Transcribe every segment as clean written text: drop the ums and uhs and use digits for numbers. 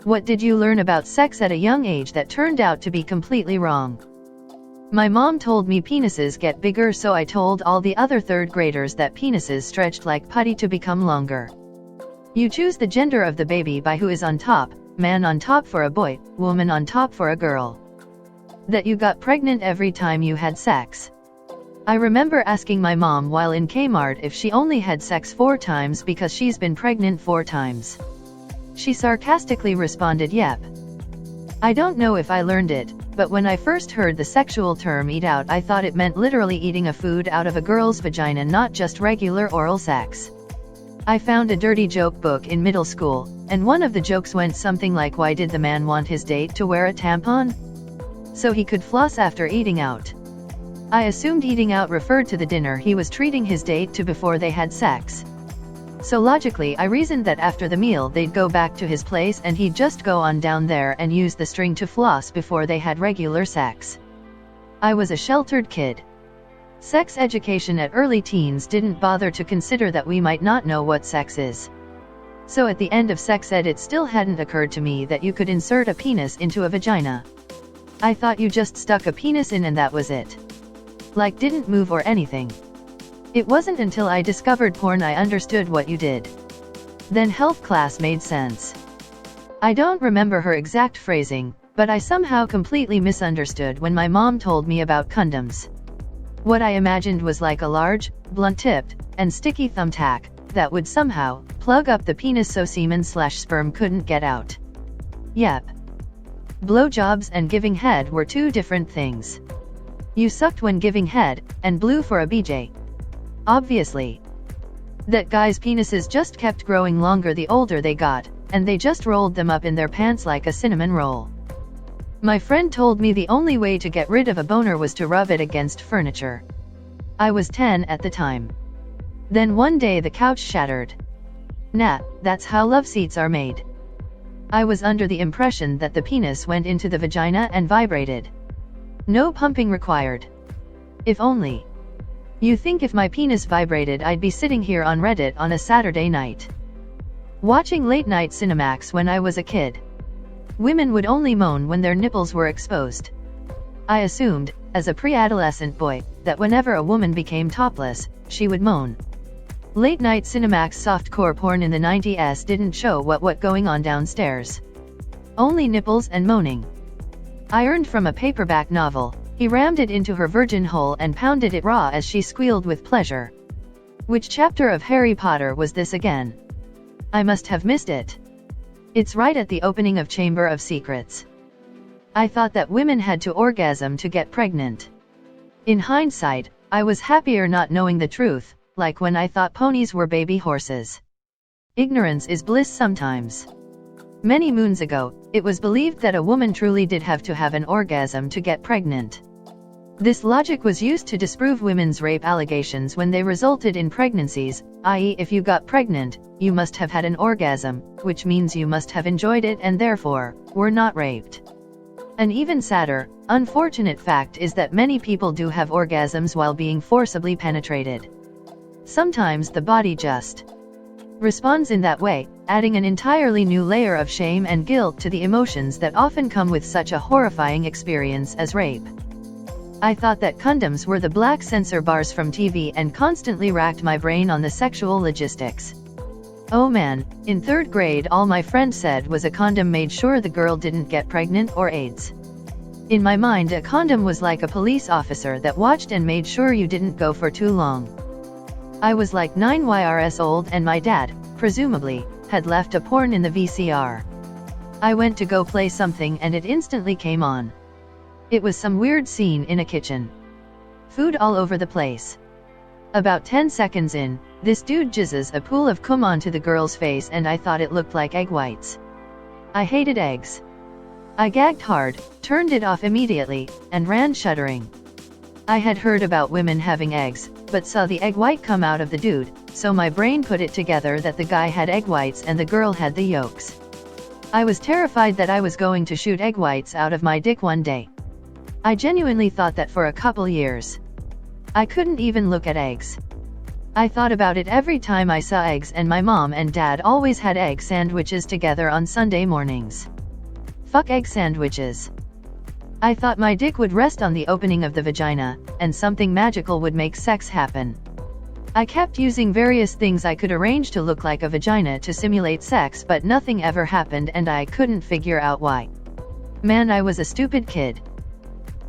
What did you learn about sex at a young age that turned out to be completely wrong? My mom told me penises get bigger, so I told all the other third graders that penises stretched like putty to become longer. You choose the gender of the baby by who is on top, man on top for a boy, woman on top for a girl. That you got pregnant every time you had sex. I remember asking my mom while in Kmart if she only had sex 4 times because she's been pregnant 4 times. She sarcastically responded, "Yep." I don't know if I learned it, but when I first heard the sexual term eat out, I thought it meant literally eating a food out of a girl's vagina, not just regular oral sex. I found a dirty joke book in middle school, and one of the jokes went something like, why did the man want his date to wear a tampon? So he could floss after eating out. I assumed eating out referred to the dinner he was treating his date to before they had sex. So logically I reasoned that after the meal they'd go back to his place and he'd just go on down there and use the string to floss before they had regular sex. I was a sheltered kid. Sex education at early teens didn't bother to consider that we might not know what sex is. So at the end of sex ed it still hadn't occurred to me that you could insert a penis into a vagina. I thought you just stuck a penis in and that was it. Like didn't move or anything. It wasn't until I discovered porn I understood what you did. Then health class made sense. I don't remember her exact phrasing, but I somehow completely misunderstood when my mom told me about condoms. What I imagined was like a large, blunt-tipped, and sticky thumbtack that would somehow plug up the penis so semen/sperm couldn't get out. Yep. Blowjobs and giving head were 2 different things. You sucked when giving head, and blew for a BJ. Obviously. That guys' penises just kept growing longer the older they got, and they just rolled them up in their pants like a cinnamon roll. My friend told me the only way to get rid of a boner was to rub it against furniture. I was 10 at the time. Then one day the couch shattered. Nah, that's how love seats are made. I was under the impression that the penis went into the vagina and vibrated. No pumping required. If only. You think if my penis vibrated I'd be sitting here on Reddit on a Saturday night. Watching late night Cinemax when I was a kid. Women would only moan when their nipples were exposed. I assumed, as a pre-adolescent boy, that whenever a woman became topless, she would moan. Late night Cinemax softcore porn in the 90s didn't show what going on downstairs. Only nipples and moaning. I earned from a paperback novel. He rammed it into her virgin hole and pounded it raw as she squealed with pleasure. Which chapter of Harry Potter was this again? I must have missed it. It's right at the opening of Chamber of Secrets. I thought that women had to orgasm to get pregnant. In hindsight, I was happier not knowing the truth, like when I thought ponies were baby horses. Ignorance is bliss sometimes. Many moons ago, it was believed that a woman truly did have to have an orgasm to get pregnant. This logic was used to disprove women's rape allegations when they resulted in pregnancies, i.e. if you got pregnant, you must have had an orgasm, which means you must have enjoyed it and therefore, were not raped. An even sadder, unfortunate fact is that many people do have orgasms while being forcibly penetrated. Sometimes the body just responds in that way, adding an entirely new layer of shame and guilt to the emotions that often come with such a horrifying experience as rape. I thought that condoms were the black censor bars from TV and constantly racked my brain on the sexual logistics. Oh man, in 3rd grade all my friend said was a condom made sure the girl didn't get pregnant or AIDS. In my mind a condom was like a police officer that watched and made sure you didn't go for too long. I was like 9 years old and my dad, presumably, had left a porn in the VCR. I went to go play something and it instantly came on. It was some weird scene in a kitchen. Food all over the place. About 10 seconds in, this dude jizzes a pool of cum onto the girl's face and I thought it looked like egg whites. I hated eggs. I gagged hard, turned it off immediately, and ran shuddering. I had heard about women having eggs, but saw the egg white come out of the dude, so my brain put it together that the guy had egg whites and the girl had the yolks. I was terrified that I was going to shoot egg whites out of my dick one day. I genuinely thought that for a couple years. I couldn't even look at eggs. I thought about it every time I saw eggs, and my mom and dad always had egg sandwiches together on Sunday mornings. Fuck egg sandwiches. I thought my dick would rest on the opening of the vagina, and something magical would make sex happen. I kept using various things I could arrange to look like a vagina to simulate sex, but nothing ever happened and I couldn't figure out why. Man, I was a stupid kid.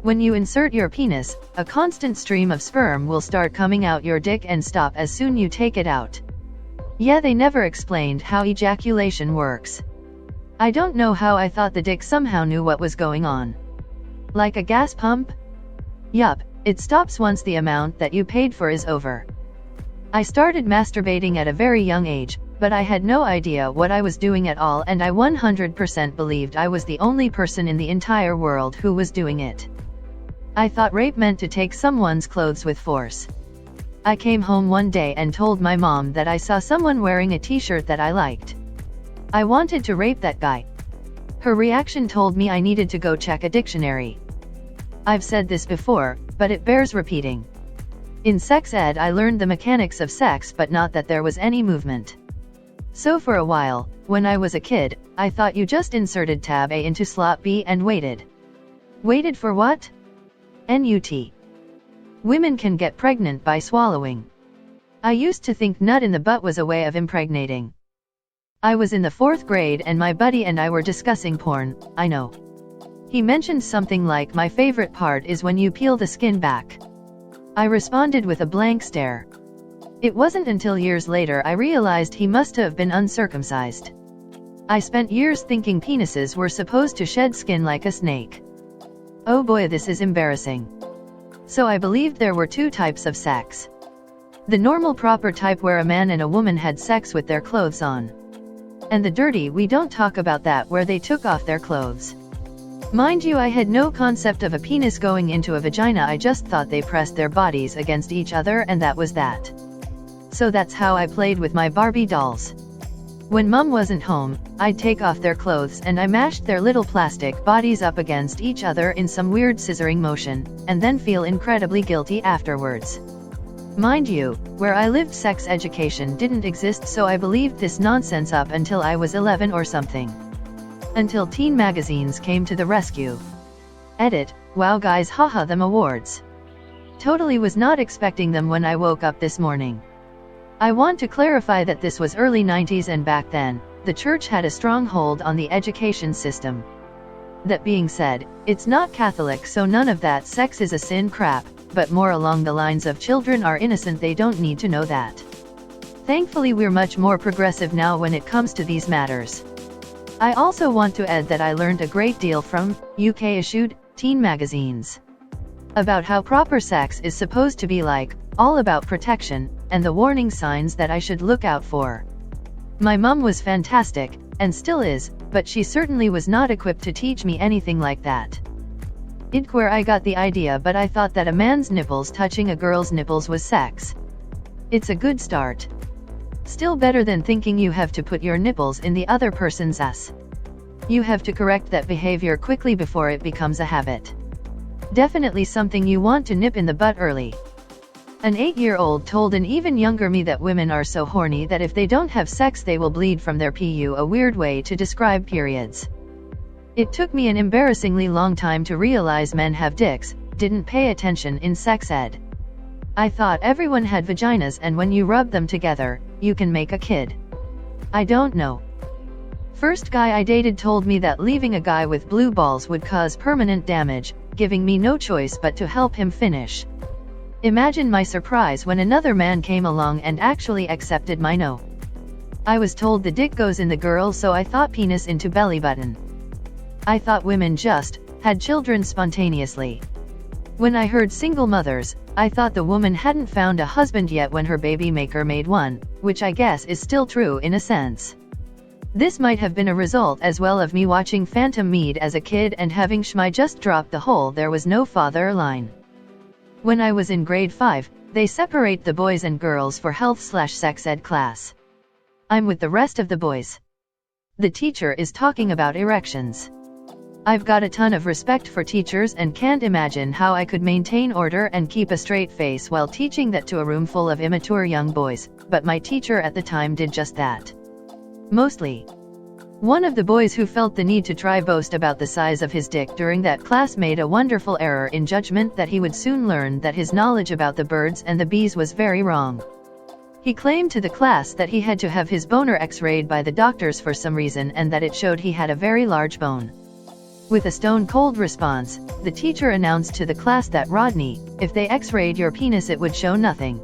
When you insert your penis, a constant stream of sperm will start coming out your dick and stop as soon you take it out. Yeah, they never explained how ejaculation works. I don't know how I thought the dick somehow knew what was going on. Like a gas pump? Yup, it stops once the amount that you paid for is over. I started masturbating at a very young age, but I had no idea what I was doing at all, and I 100% believed I was the only person in the entire world who was doing it. I thought rape meant to take someone's clothes with force. I came home one day and told my mom that I saw someone wearing a t-shirt that I liked. I wanted to rape that guy. Her reaction told me I needed to go check a dictionary. I've said this before, but it bears repeating. In sex ed I learned the mechanics of sex, but not that there was any movement. So for a while, when I was a kid, I thought you just inserted tab A into slot B and waited. Waited for what? NUT. Women can get pregnant by swallowing. I used to think nut in the butt was a way of impregnating. I was in the 4th grade and my buddy and I were discussing porn, I know. He mentioned something like, my favorite part is when you peel the skin back. I responded with a blank stare. It wasn't until years later I realized he must have been uncircumcised. I spent years thinking penises were supposed to shed skin like a snake. Oh boy, this is embarrassing. So I believed there were 2 types of sex. The normal proper type where a man and a woman had sex with their clothes on. And the dirty, we don't talk about that, where they took off their clothes. Mind you, I had no concept of a penis going into a vagina, I just thought they pressed their bodies against each other and that was that. So that's how I played with my Barbie dolls. When mom wasn't home, I'd take off their clothes and I mashed their little plastic bodies up against each other in some weird scissoring motion, and then feel incredibly guilty afterwards. Mind you, where I lived sex education didn't exist, so I believed this nonsense up until I was 11 or something. Until teen magazines came to the rescue. Edit, wow guys, haha, them awards. Totally was not expecting them when I woke up this morning. I want to clarify that this was early 90s and back then, the church had a strong hold on the education system. That being said, it's not Catholic, so none of that sex is a sin crap, but more along the lines of children are innocent, they don't need to know that. Thankfully we're much more progressive now when it comes to these matters. I also want to add that I learned a great deal from UK-issued teen magazines about how proper sex is supposed to be like, all about protection, and the warning signs that I should look out for. My mom was fantastic, and still is, but she certainly was not equipped to teach me anything like that. It's where I got the idea, but I thought that a man's nipples touching a girl's nipples was sex. It's a good start. Still better than thinking you have to put your nipples in the other person's ass. You have to correct that behavior quickly before it becomes a habit. Definitely something you want to nip in the butt early. An 8-year-old told an even younger me that women are so horny that if they don't have sex they will bleed from their PU, a weird way to describe periods. It took me an embarrassingly long time to realize men have dicks, didn't pay attention in sex ed. I thought everyone had vaginas and when you rub them together, you can make a kid. I don't know. First guy I dated told me that leaving a guy with blue balls would cause permanent damage, giving me no choice but to help him finish. Imagine my surprise when another man came along and actually accepted my no. I was told the dick goes in the girl, so I thought penis into belly button. I thought women just had children spontaneously. When I heard single mothers, I thought the woman hadn't found a husband yet when her baby maker made one, which I guess is still true in a sense. This might have been a result as well of me watching Phantom Mead as a kid and having Shmai just drop the whole "there was no father" line. When I was in grade 5, they separate the boys and girls for health/sex ed class. I'm with the rest of the boys. The teacher is talking about erections. I've got a ton of respect for teachers and can't imagine how I could maintain order and keep a straight face while teaching that to a room full of immature young boys, but my teacher at the time did just that. Mostly. One of the boys who felt the need to try boast about the size of his dick during that class made a wonderful error in judgment that he would soon learn that his knowledge about the birds and the bees was very wrong. He claimed to the class that he had to have his boner x-rayed by the doctors for some reason and that it showed he had a very large bone. With a stone-cold response, the teacher announced to the class that Rodney, if they x-rayed your penis it would show nothing.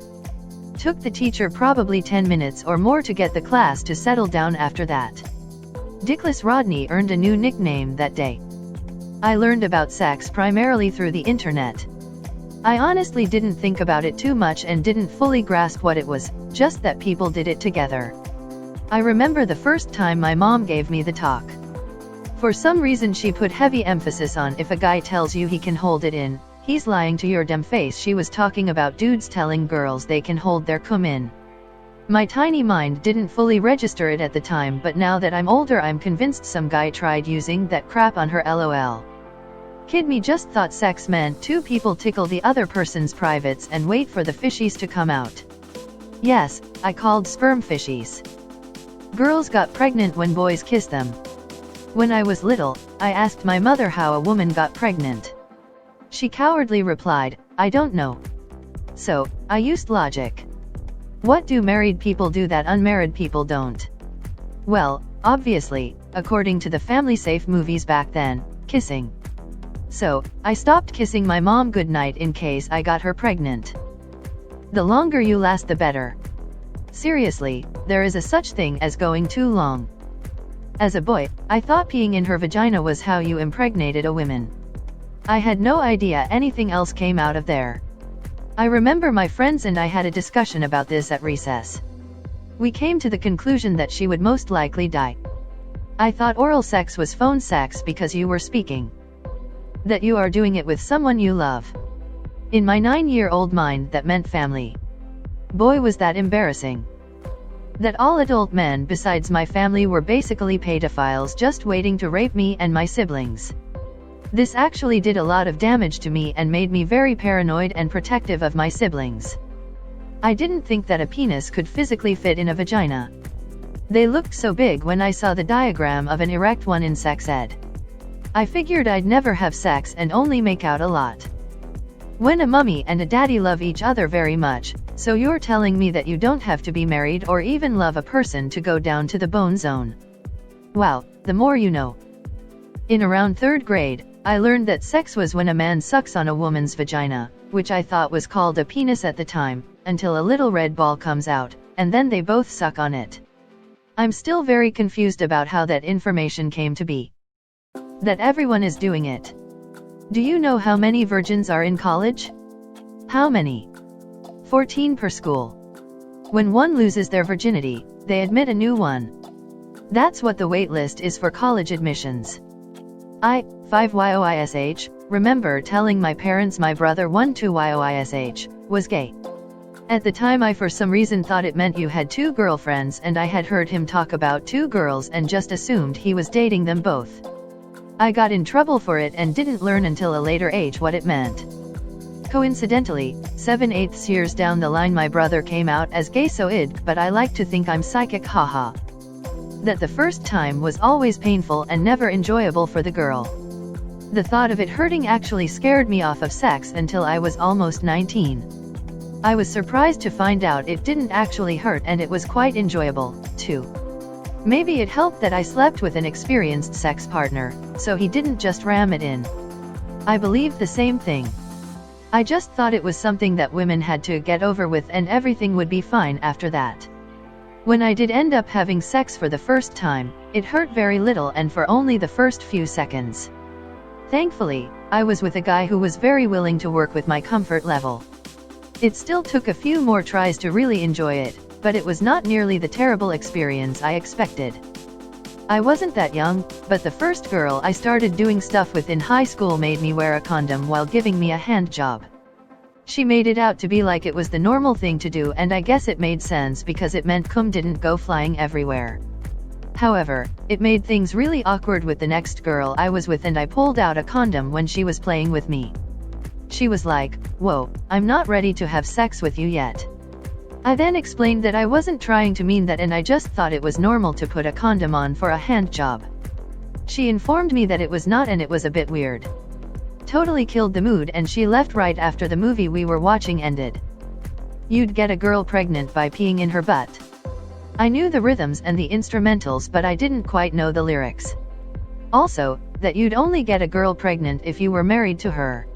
Took the teacher probably 10 minutes or more to get the class to settle down after that. Dickless Rodney earned a new nickname that day. I learned about sex primarily through the internet. I honestly didn't think about it too much and didn't fully grasp what it was, just that people did it together. I remember the first time my mom gave me the talk. For some reason she put heavy emphasis on if a guy tells you he can hold it in, he's lying to your damn face. She was talking about dudes telling girls they can hold their cum in. My tiny mind didn't fully register it at the time, but now that I'm older I'm convinced some guy tried using that crap on her. LOL. Kid me just thought sex meant two people tickle the other person's privates and wait for the fishies to come out. Yes, I called sperm fishies. Girls got pregnant when boys kissed them. When I was little, I asked my mother how a woman got pregnant. She cowardly replied, I don't know. So, I used logic. What do married people do that unmarried people don't? Well, obviously, according to the family-safe movies back then, kissing. So, I stopped kissing my mom goodnight in case I got her pregnant. The longer you last the better. Seriously, there is a such thing as going too long. As a boy, I thought peeing in her vagina was how you impregnated a woman. I had no idea anything else came out of there. I remember my friends and I had a discussion about this at recess. We came to the conclusion that she would most likely die. I thought oral sex was phone sex because you were speaking. That you are doing it with someone you love. In my 9-year-old mind that meant family. Boy was that embarrassing. That all adult men besides my family were basically pedophiles just waiting to rape me and my siblings. This actually did a lot of damage to me and made me very paranoid and protective of my siblings. I didn't think that a penis could physically fit in a vagina. They looked so big when I saw the diagram of an erect one in sex ed. I figured I'd never have sex and only make out a lot. When a mummy and a daddy love each other very much, so you're telling me that you don't have to be married or even love a person to go down to the bone zone. Wow, the more you know. In around 3rd grade, I learned that sex was when a man sucks on a woman's vagina, which I thought was called a penis at the time, until a little red ball comes out, and then they both suck on it. I'm still very confused about how that information came to be. That everyone is doing it. Do you know how many virgins are in college? How many? 14 per school. When one loses their virginity, they admit a new one. That's what the wait list is for college admissions. I, 5yoish, remember telling my parents my brother 12yoish, was gay. At the time I for some reason thought it meant you had 2 girlfriends, and I had heard him talk about 2 girls and just assumed he was dating them both. I got in trouble for it and didn't learn until a later age what it meant. Coincidentally, 7/8 years down the line my brother came out as gay, so but I like to think I'm psychic, haha. That the first time was always painful and never enjoyable for the girl. The thought of it hurting actually scared me off of sex until I was almost 19. I was surprised to find out it didn't actually hurt and it was quite enjoyable, too. Maybe it helped that I slept with an experienced sex partner, so he didn't just ram it in. I believed the same thing. I just thought it was something that women had to get over with and everything would be fine after that. When I did end up having sex for the first time, it hurt very little and for only the first few seconds. Thankfully, I was with a guy who was very willing to work with my comfort level. It still took a few more tries to really enjoy it, but it was not nearly the terrible experience I expected. I wasn't that young, but the first girl I started doing stuff with in high school made me wear a condom while giving me a hand job. She made it out to be like it was the normal thing to do, and I guess it made sense because it meant cum didn't go flying everywhere. However, it made things really awkward with the next girl I was with, and I pulled out a condom when she was playing with me. She was like, "Whoa, I'm not ready to have sex with you yet." I then explained that I wasn't trying to mean that, and I just thought it was normal to put a condom on for a hand job. She informed me that it was not, and it was a bit weird. Totally killed the mood, and she left right after the movie we were watching ended. You'd get a girl pregnant by peeing in her butt. I knew the rhythms and the instrumentals, but I didn't quite know the lyrics. Also, that you'd only get a girl pregnant if you were married to her.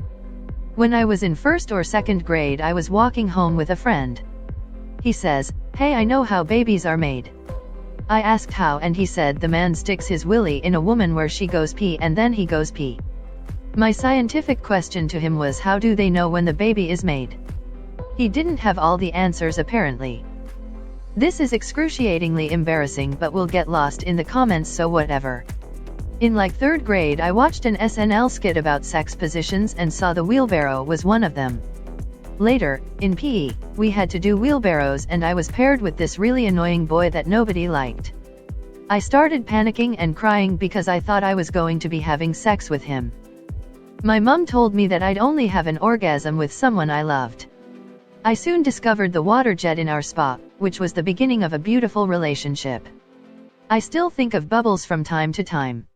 When I was in 1st or 2nd grade, I was walking home with a friend. He says, "Hey, I know how babies are made." I asked how, and he said the man sticks his willy in a woman where she goes pee and then he goes pee. My scientific question to him was, how do they know when the baby is made? He didn't have all the answers apparently. This is excruciatingly embarrassing, but we'll get lost in the comments, so whatever. In like 3rd grade, I watched an SNL skit about sex positions and saw the wheelbarrow was one of them. Later, in PE, we had to do wheelbarrows, and I was paired with this really annoying boy that nobody liked. I started panicking and crying because I thought I was going to be having sex with him. My mom told me that I'd only have an orgasm with someone I loved. I soon discovered the water jet in our spa, which was the beginning of a beautiful relationship. I still think of Bubbles from time to time.